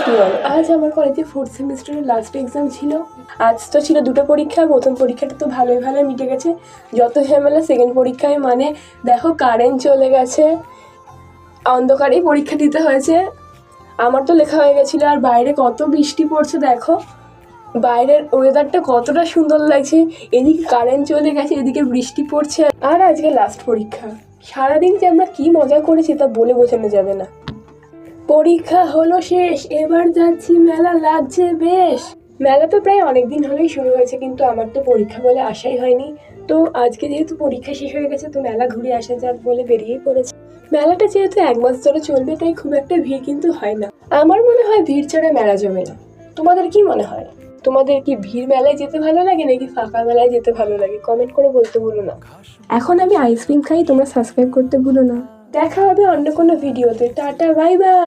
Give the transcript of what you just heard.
Everyone, আজ আমার কলেজে 4th সেমিস্টারের লাস্ট এক্সাম ছিল। আজ তো ছিল দুটো পরীক্ষা। প্রথম পরীক্ষাটা তো ভালোই মিটে গেছে। যত ঝামেলা সেকেন্ড পরীক্ষায়, মানে দেখো কারেন্ট চলে গেছে, অন্ধকারেই পরীক্ষা দিতে হয়েছে। আমার তো লেখা হয়ে গেছিলো, আর বাইরে কত বৃষ্টি পড়ছে দেখো, বাইরের ওয়েদারটা কতটা সুন্দর লাগছে। এদিকে কারেন্ট চলে গেছে, এদিকে বৃষ্টি পড়ছে, আর আজকে লাস্ট পরীক্ষা। সারাদিন যে আমরা কি মজা করেছি তা বলে বোঝানো যাবে না। পরীক্ষা হলো শেষ, এবার যাচ্ছি মেলা, লাগছে বেশ। মেলা তো প্রায় অনেকদিন হলেই শুরু হয়েছে, কিন্তু আমার তো পরীক্ষা বলে আসাই হয়নি। তো আজকে যেহেতু পরীক্ষা শেষ হয়ে গেছে, তো মেলা ঘুরে আসা যাক বলে বেরিয়েই পড়েছে। মেলাটা যেহেতু 1 মাস ধরে চলবে, তাই খুব একটা ভিড় কিন্তু হয় না। আমার মনে হয় ভিড় ছাড়া মেলা জমে না। তোমাদের কি মনে হয়? তোমাদের কি ভিড় মেলায় যেতে ভালো লাগে নাকি ফাঁকা মেলায় যেতে ভালো লাগে? কমেন্ট করে বলতে ভুলো না। এখন আমি আইসক্রিম খাই, তোমরা সাবস্ক্রাইব করতে ভুলো না। দেখা হবে অন্য কোনো ভিডিওতে। Tata, bye bye.